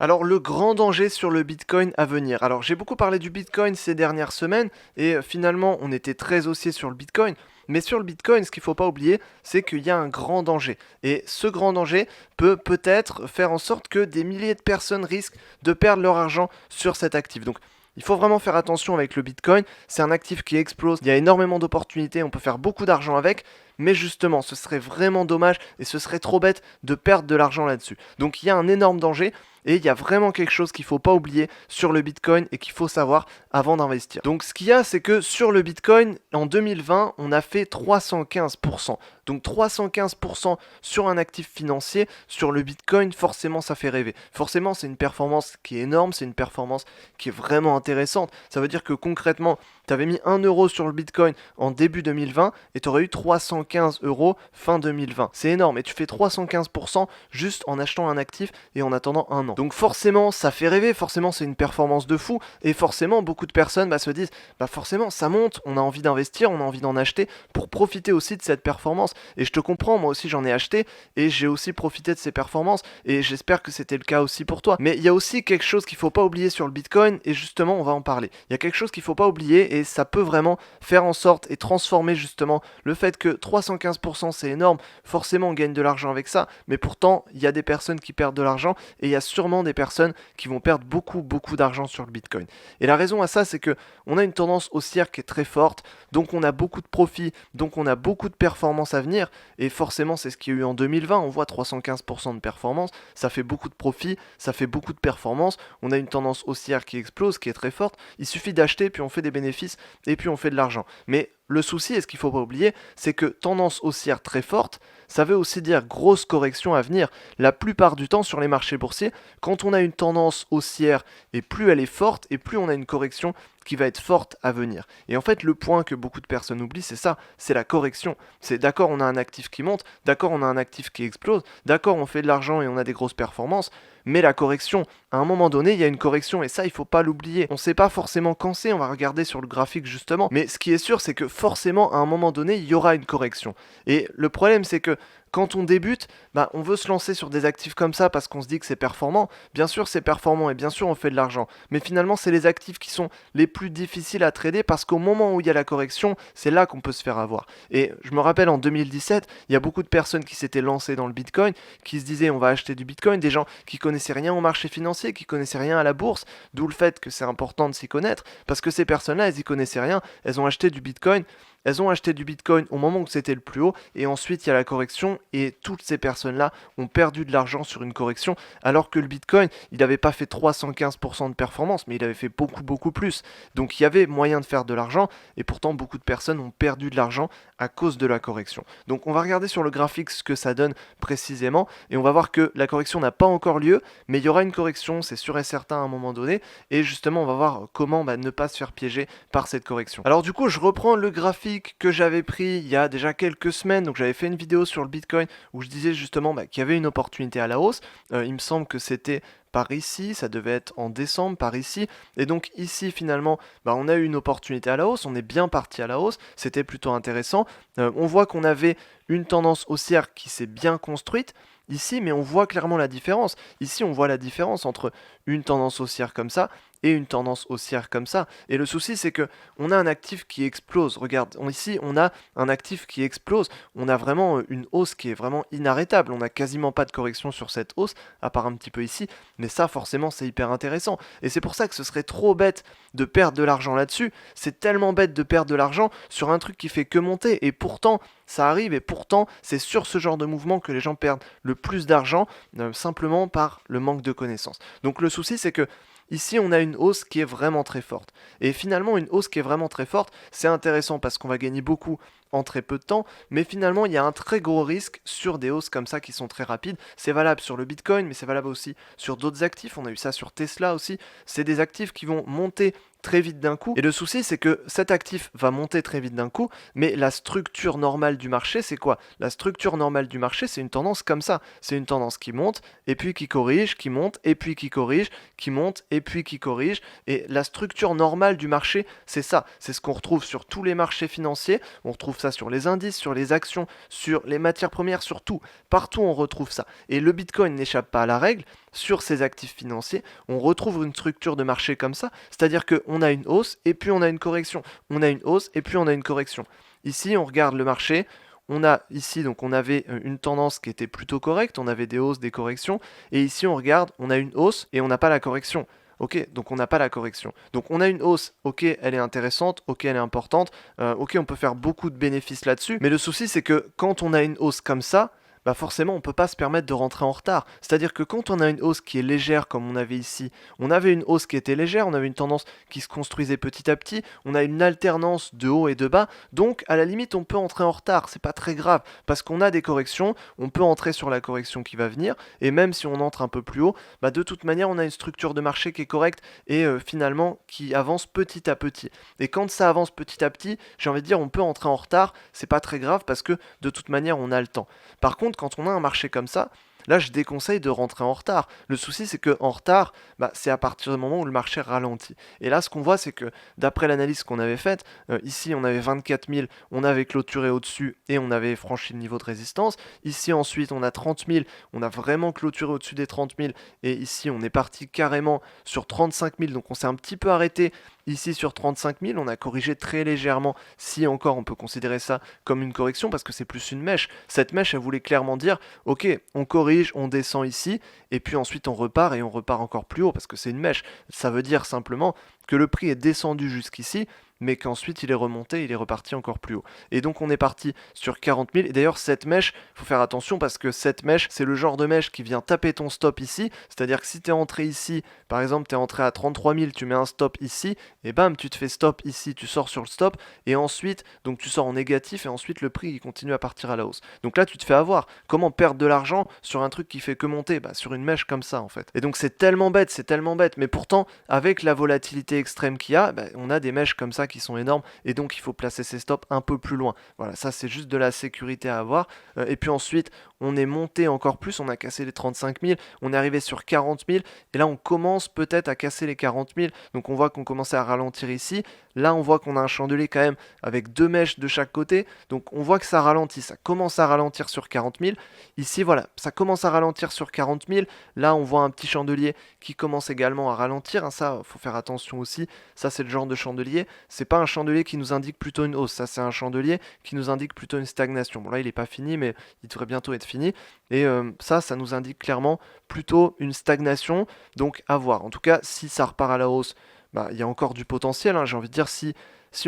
Alors le grand danger sur le Bitcoin à venir. Alors j'ai beaucoup parlé du Bitcoin ces dernières semaines et finalement on était très haussier sur le Bitcoin. Mais sur le Bitcoin, ce qu'il ne faut pas oublier, c'est qu'il y a un grand danger. Et ce grand danger peut peut-être faire en sorte que des milliers de personnes risquent de perdre leur argent sur cet actif. Donc il faut vraiment faire attention avec le Bitcoin. C'est un actif qui explose. Il y a énormément d'opportunités. On peut faire beaucoup d'argent avec. Mais justement, ce serait vraiment dommage et ce serait trop bête de perdre de l'argent là-dessus. Donc il y a un énorme danger. Et il y a vraiment quelque chose qu'il ne faut pas oublier sur le Bitcoin et qu'il faut savoir avant d'investir. Donc ce qu'il y a, c'est que sur le Bitcoin, en 2020, on a fait 315%. Donc 315% sur un actif financier, sur le Bitcoin, forcément ça fait rêver. Forcément c'est une performance qui est énorme, c'est une performance qui est vraiment intéressante. Ça veut dire que concrètement, tu avais mis 1 euro sur le Bitcoin en début 2020 et tu aurais eu 315 euros fin 2020. C'est énorme et tu fais 315% juste en achetant un actif et en attendant un an. Donc forcément ça fait rêver, forcément c'est une performance de fou et forcément beaucoup de personnes se disent forcément ça monte, on a envie d'investir, on a envie d'en acheter pour profiter aussi de cette performance. Et je te comprends, moi aussi j'en ai acheté et j'ai aussi profité de ces performances et j'espère que c'était le cas aussi pour toi. Mais il y a aussi quelque chose qu'il faut pas oublier sur le Bitcoin et justement on va en parler. Il y a quelque chose qu'il faut pas oublier et ça peut vraiment faire en sorte et transformer justement le fait que 315% c'est énorme, forcément on gagne de l'argent avec ça, mais pourtant il y a des personnes qui perdent de l'argent et il y a sûrement des personnes qui vont perdre beaucoup d'argent sur le Bitcoin. Et la raison à ça c'est que on a une tendance haussière qui est très forte, donc on a beaucoup de profits, donc on a beaucoup de performances à venir, et forcément c'est ce qu'il y a eu en 2020, on voit 315% de performance, ça fait beaucoup de profits, ça fait beaucoup de performances, on a une tendance haussière qui explose, qui est très forte, il suffit d'acheter, puis on fait des bénéfices, et puis on fait de l'argent. Mais le souci, et ce qu'il ne faut pas oublier, c'est que tendance haussière très forte, ça veut aussi dire grosse correction à venir. La plupart du temps sur les marchés boursiers, quand on a une tendance haussière, et plus elle est forte, et plus on a une correction qui va être forte à venir. Et en fait, le point que beaucoup de personnes oublient, c'est ça, c'est la correction. C'est d'accord, on a un actif qui monte, d'accord, on a un actif qui explose, d'accord, on fait de l'argent et on a des grosses performances, mais la correction, à un moment donné, il y a une correction et ça, il faut pas l'oublier. On sait pas forcément quand c'est, on va regarder sur le graphique justement, mais ce qui est sûr, c'est que forcément, à un moment donné, il y aura une correction. Et le problème, c'est que quand on débute, on veut se lancer sur des actifs comme ça parce qu'on se dit que c'est performant. Bien sûr, c'est performant et bien sûr, on fait de l'argent. Mais finalement, c'est les actifs qui sont les plus difficiles à trader parce qu'au moment où il y a la correction, c'est là qu'on peut se faire avoir. Et je me rappelle en 2017, il y a beaucoup de personnes qui s'étaient lancées dans le Bitcoin, qui se disaient on va acheter du Bitcoin, des gens qui connaissaient rien au marché financier, qui connaissaient rien à la bourse, d'où le fait que c'est important de s'y connaître parce que ces personnes-là, elles y connaissaient rien, elles ont acheté du Bitcoin. Elles ont acheté du Bitcoin au moment où c'était le plus haut et ensuite il y a la correction et toutes ces personnes-là ont perdu de l'argent sur une correction alors que le Bitcoin, il n'avait pas fait 315% de performance mais il avait fait beaucoup plus. Donc il y avait moyen de faire de l'argent et pourtant beaucoup de personnes ont perdu de l'argent à cause de la correction. Donc on va regarder sur le graphique ce que ça donne précisément et on va voir que la correction n'a pas encore lieu mais il y aura une correction, c'est sûr et certain à un moment donné et justement on va voir comment ne pas se faire piéger par cette correction. Alors du coup je reprends le graphique que j'avais pris il y a déjà quelques semaines, donc j'avais fait une vidéo sur le Bitcoin où je disais justement qu'il y avait une opportunité à la hausse. Il me semble que c'était par ici, ça devait être en décembre, par ici, et donc ici finalement on a eu une opportunité à la hausse, on est bien parti à la hausse, c'était plutôt intéressant. On voit qu'on avait une tendance haussière qui s'est bien construite ici, mais on voit clairement la différence. Ici on voit la différence entre une tendance haussière comme ça et une tendance haussière comme ça. Et le souci, c'est que on a un actif qui explose. Regarde, ici, on a un actif qui explose. On a vraiment une hausse qui est vraiment inarrêtable. On n'a quasiment pas de correction sur cette hausse, à part un petit peu ici. Mais ça, forcément, c'est hyper intéressant. Et c'est pour ça que ce serait trop bête de perdre de l'argent là-dessus. C'est tellement bête de perdre de l'argent sur un truc qui fait que monter. Et pourtant, ça arrive. Et pourtant, c'est sur ce genre de mouvement que les gens perdent le plus d'argent, simplement par le manque de connaissances. Donc le souci, c'est que ici, on a une hausse qui est vraiment très forte. Et finalement, une hausse qui est vraiment très forte, c'est intéressant parce qu'on va gagner beaucoup en très peu de temps, mais finalement, il y a un très gros risque sur des hausses comme ça qui sont très rapides. C'est valable sur le Bitcoin, mais c'est valable aussi sur d'autres actifs. On a eu ça sur Tesla aussi. C'est des actifs qui vont monter très vite d'un coup. Et le souci, c'est que cet actif va monter très vite d'un coup, mais la structure normale du marché, c'est quoi? La structure normale du marché, c'est une tendance comme ça. C'est une tendance qui monte, et puis qui corrige, qui monte, et puis qui corrige, qui monte, et puis qui corrige. Et la structure normale du marché, c'est ça. C'est ce qu'on retrouve sur tous les marchés financiers. On retrouve ça sur les indices, sur les actions, sur les matières premières, sur tout. Partout, on retrouve ça. Et le Bitcoin n'échappe pas à la règle. sur ces actifs financiers, on retrouve une structure de marché comme ça, c'est-à-dire qu'on a une hausse et puis on a une correction, on a une hausse et puis on a une correction. Ici, on regarde le marché. On a ici, donc on avait une tendance qui était plutôt correcte, on avait des hausses, des corrections, et ici on regarde, on a une hausse et on n'a pas la correction. Ok, donc on n'a pas la correction. Donc on a une hausse, ok, elle est intéressante, ok, elle est importante, ok, on peut faire beaucoup de bénéfices là-dessus, mais le souci c'est que quand on a une hausse comme ça, bah forcément on peut pas se permettre de rentrer en retard. C'est-à-dire que quand on a une hausse qui est légère comme on avait ici, on avait une hausse qui était légère, on avait une tendance qui se construisait petit à petit, on a une alternance de haut et de bas, donc à la limite on peut entrer en retard, c'est pas très grave, parce qu'on a des corrections, on peut entrer sur la correction qui va venir, et même si on entre un peu plus haut, bah de toute manière on a une structure de marché qui est correcte et finalement qui avance petit à petit. Et quand ça avance petit à petit, j'ai envie de dire on peut entrer en retard, c'est pas très grave parce que de toute manière on a le temps. Par contre, quand on a un marché comme ça, là je déconseille de rentrer en retard. Le souci c'est que en retard, bah, c'est à partir du moment où le marché ralentit. Et là ce qu'on voit c'est que d'après l'analyse qu'on avait faite, ici on avait 24 000, on avait clôturé au-dessus et on avait franchi le niveau de résistance. Ici ensuite on a 30 000, on a vraiment clôturé au-dessus des 30 000 et ici on est parti carrément sur 35 000, donc on s'est un petit peu arrêté ici sur 35 000, on a corrigé très légèrement, si encore on peut considérer ça comme une correction parce que c'est plus une mèche. Cette mèche elle voulait clairement dire ok, on corrige, on descend ici, et puis ensuite on repart et on repart encore plus haut parce que c'est une mèche. Ça veut dire simplement que le prix est descendu jusqu'ici, mais qu'ensuite il est remonté, il est reparti encore plus haut. Et donc on est parti sur 40 000. Et d'ailleurs cette mèche, il faut faire attention parce que cette mèche, c'est le genre de mèche qui vient taper ton stop ici. C'est-à-dire que si tu es entré ici, par exemple tu es entré à 33 000, tu mets un stop ici, et bam, tu te fais stop ici, tu sors sur le stop, et ensuite, donc tu sors en négatif, et ensuite le prix il continue à partir à la hausse. Donc là tu te fais avoir. Comment perdre de l'argent sur un truc qui fait que monter? Bah sur une mèche comme ça en fait. Et donc c'est tellement bête, mais pourtant avec la volatilité extrême qu'il y a, bah, on a des mèches comme ça qui sont énormes et donc il faut placer ses stops un peu plus loin. Voilà, ça c'est juste de la sécurité à avoir. Et puis ensuite, on est monté encore plus, on a cassé les 35 000, on est arrivé sur 40 000 et là on commence peut-être à casser les 40 000. Donc on voit qu'on commençait à ralentir ici. Là on voit qu'on a un chandelier quand même avec deux mèches de chaque côté. Donc on voit que ça ralentit, ça commence à ralentir sur 40 000. Ici voilà, ça commence à ralentir sur 40 000. Là on voit un petit chandelier qui commence également à ralentir. Hein, ça, faut faire attention aussi. Ça c'est le genre de chandelier. C'est pas un chandelier qui nous indique plutôt une hausse. Ça c'est un chandelier qui nous indique plutôt une stagnation. Bon là il est pas fini, mais il devrait bientôt être fini. Et ça nous indique clairement plutôt une stagnation. Donc à voir. En tout cas, si ça repart à la hausse, bah, il y a encore du potentiel. Hein, j'ai envie de dire si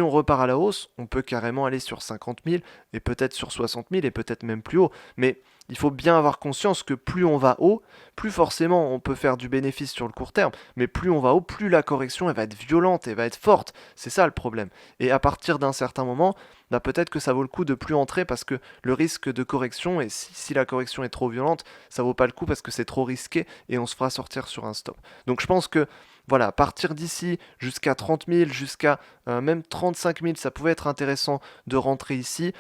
on repart à la hausse, on peut carrément aller sur 50 000 et peut-être sur 60 000 et peut-être même plus haut. Mais il faut bien avoir conscience que plus on va haut, plus forcément on peut faire du bénéfice sur le court terme, mais plus on va haut, plus la correction elle va être violente, elle va être forte. C'est ça le problème. Et à partir d'un certain moment, bah peut-être que ça vaut le coup de plus entrer parce que le risque de correction, et si la correction est trop violente, ça vaut pas le coup parce que c'est trop risqué et on se fera sortir sur un stop. Donc je pense que voilà, à partir d'ici jusqu'à 30 000, jusqu'à même 35 000, ça pouvait être intéressant de rentrer ici.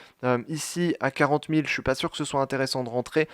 Ici, à 40 000, je suis pas sûr que ce soit intéressant de rentrer.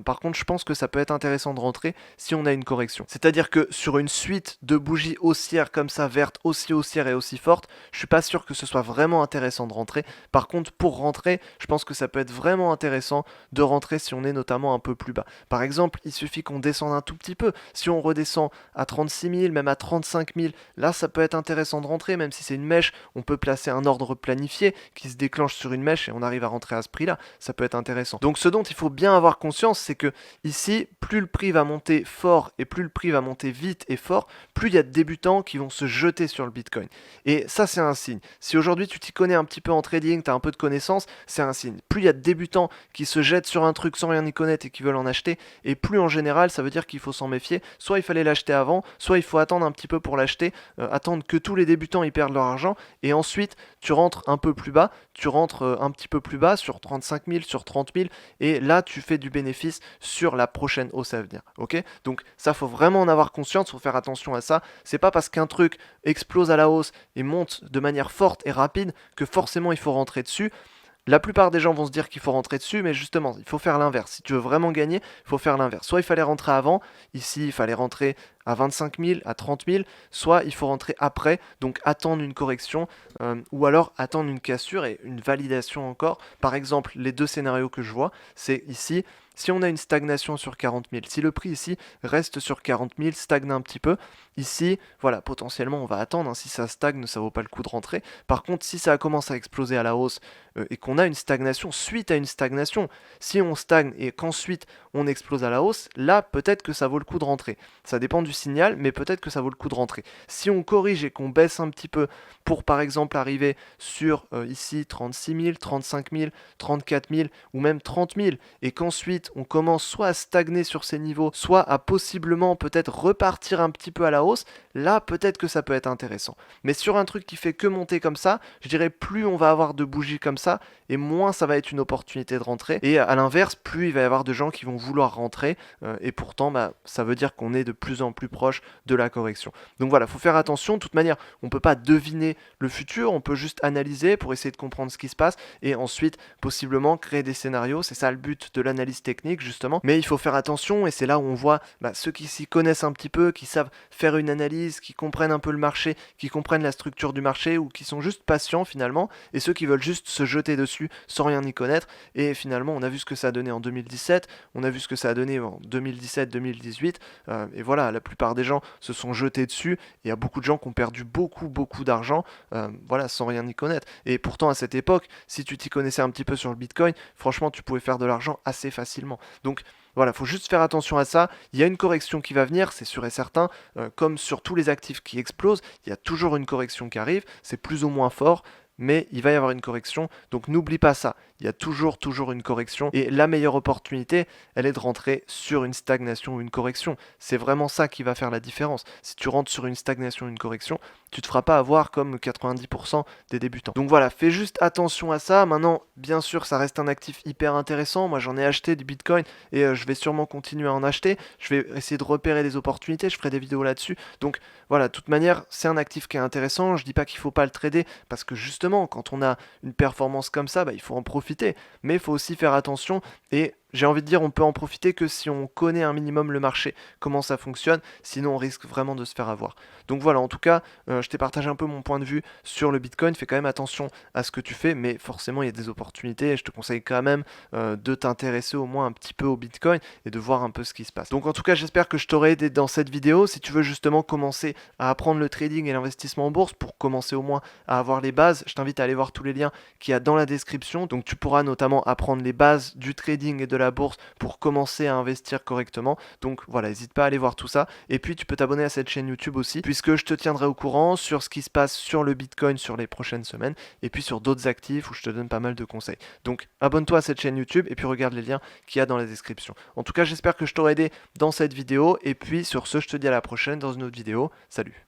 Par contre, je pense que ça peut être intéressant de rentrer si on a une correction. C'est-à-dire que sur une suite de bougies haussières comme ça, vertes, aussi haussières et aussi fortes, je suis pas sûr que ce soit vraiment intéressant de rentrer. Par contre, pour rentrer, je pense que ça peut être vraiment intéressant de rentrer si on est notamment un peu plus bas. Par exemple, il suffit qu'on descende un tout petit peu. Si on redescend à 36 000, même à 35 000, là ça peut être intéressant de rentrer, même si c'est une mèche, on peut placer un ordre planifié qui se déclenche sur une mèche et on arrive à rentrer à ce prix-là, ça peut être intéressant. Donc ce dont il faut bien avoir conscience, c'est que ici, plus le prix va monter fort et plus le prix va monter vite et fort, plus il y a de débutants qui vont se jeter sur le Bitcoin. Et ça c'est un signe. Si aujourd'hui tu t'y connais un petit peu en trading, tu as un peu de connaissances, c'est un signe. Plus il y a de débutants qui se jettent sur un truc sans rien y connaître et qui veulent en acheter, et plus en général ça veut dire qu'il faut s'en méfier. Soit il fallait l'acheter avant, soit il faut attendre un petit peu pour l'acheter, attendre que tous les débutants y perdent leur argent, et ensuite tu rentres un peu plus bas, tu rentres un petit peu plus bas sur 35 000, sur 30 000, et là tu fais du bénéfice sur la prochaine hausse à venir. Ok? Donc ça faut vraiment en avoir conscience, faut faire attention à ça. C'est pas parce qu'un truc explose à la hausse et monte de manière forte et rapide que forcément il faut rentrer dessus. La plupart des gens vont se dire qu'il faut rentrer dessus, mais justement, il faut faire l'inverse. Si tu veux vraiment gagner, il faut faire l'inverse. Soit il fallait rentrer avant, ici il fallait rentrer à 25 000, à 30 000, soit il faut rentrer après, donc attendre une correction, ou alors attendre une cassure et une validation encore. Par exemple, les deux scénarios que je vois, c'est ici, si on a une stagnation sur 40 000, si le prix ici reste sur 40 000, stagne un petit peu, ici, voilà, potentiellement on va attendre, hein, si ça stagne, ça vaut pas le coup de rentrer. Par contre, si ça commence à exploser à la hausse et qu'on a une stagnation, suite à une stagnation, si on stagne et qu'ensuite on explose à la hausse, là peut-être que ça vaut le coup de rentrer. Ça dépend du signal, mais peut-être que ça vaut le coup de rentrer. Si on corrige et qu'on baisse un petit peu pour par exemple arriver sur ici 36 000, 35 000, 34 000 ou même 30 000 et qu'ensuite on commence soit à stagner sur ces niveaux, soit à possiblement peut-être repartir un petit peu à la hausse, là peut-être que ça peut être intéressant. Mais sur un truc qui fait que monter comme ça, je dirais plus on va avoir de bougies comme ça et moins ça va être une opportunité de rentrer. Et à l'inverse, plus il va y avoir de gens qui vont vouloir rentrer et pourtant ça veut dire qu'on est de plus en plus proche de la correction. Donc voilà, il faut faire attention. De toute manière, on ne peut pas deviner le futur, on peut juste analyser pour essayer de comprendre ce qui se passe et ensuite possiblement créer des scénarios. C'est ça le but de l'analyse technique justement. Mais il faut faire attention et c'est là où on voit ceux qui s'y connaissent un petit peu, qui savent faire une analyse, qui comprennent un peu le marché, qui comprennent la structure du marché ou qui sont juste patients finalement et ceux qui veulent juste se jeter dessus sans rien y connaître. Et finalement, on a vu ce que ça a donné en 2017, on a vu ce que ça a donné en 2017-2018 et voilà, la plupart des gens se sont jetés dessus. Il y a beaucoup de gens qui ont perdu beaucoup d'argent voilà, sans rien y connaître. Et pourtant, à cette époque, si tu t'y connaissais un petit peu sur le Bitcoin, franchement, tu pouvais faire de l'argent assez facilement. Donc, voilà, il faut juste faire attention à ça. Il y a une correction qui va venir, c'est sûr et certain. Comme sur tous les actifs qui explosent, il y a toujours une correction qui arrive. C'est plus ou moins fort, mais il va y avoir une correction. Donc n'oublie pas ça. Il y a toujours une correction. Et la meilleure opportunité, elle est de rentrer sur une stagnation ou une correction. C'est vraiment ça qui va faire la différence. Si tu rentres sur une stagnation ou une correction, tu te feras pas avoir comme 90% des débutants. Donc voilà, fais juste attention à ça. Maintenant, bien sûr, ça reste un actif hyper intéressant. Moi, j'en ai acheté du Bitcoin et je vais sûrement continuer à en acheter. Je vais essayer de repérer des opportunités. Je ferai des vidéos là-dessus. Donc voilà, de toute manière, c'est un actif qui est intéressant. Je dis pas qu'il faut pas le trader parce que justement, quand on a une performance comme ça, il faut en profiter. Mais il faut aussi faire attention et j'ai envie de dire on peut en profiter que si on connaît un minimum le marché, comment ça fonctionne, sinon on risque vraiment de se faire avoir. Donc voilà, en tout cas, je t'ai partagé un peu mon point de vue sur le Bitcoin, fais quand même attention à ce que tu fais, mais forcément il y a des opportunités et je te conseille quand même de t'intéresser au moins un petit peu au Bitcoin et de voir un peu ce qui se passe. Donc en tout cas, j'espère que je t'aurai aidé dans cette vidéo. Si tu veux justement commencer à apprendre le trading et l'investissement en bourse pour commencer au moins à avoir les bases, je t'invite à aller voir tous les liens qu'il y a dans la description. Donc tu pourras notamment apprendre les bases du trading et de la bourse pour commencer à investir correctement. Donc voilà, n'hésite pas à aller voir tout ça. Et puis tu peux t'abonner à cette chaîne YouTube aussi, puisque je te tiendrai au courant sur ce qui se passe sur le Bitcoin sur les prochaines semaines, et puis sur d'autres actifs où je te donne pas mal de conseils. Donc abonne-toi à cette chaîne YouTube et puis regarde les liens qu'il y a dans la description. En tout cas, j'espère que je t'aurai aidé dans cette vidéo, et puis sur ce, je te dis à la prochaine dans une autre vidéo. Salut!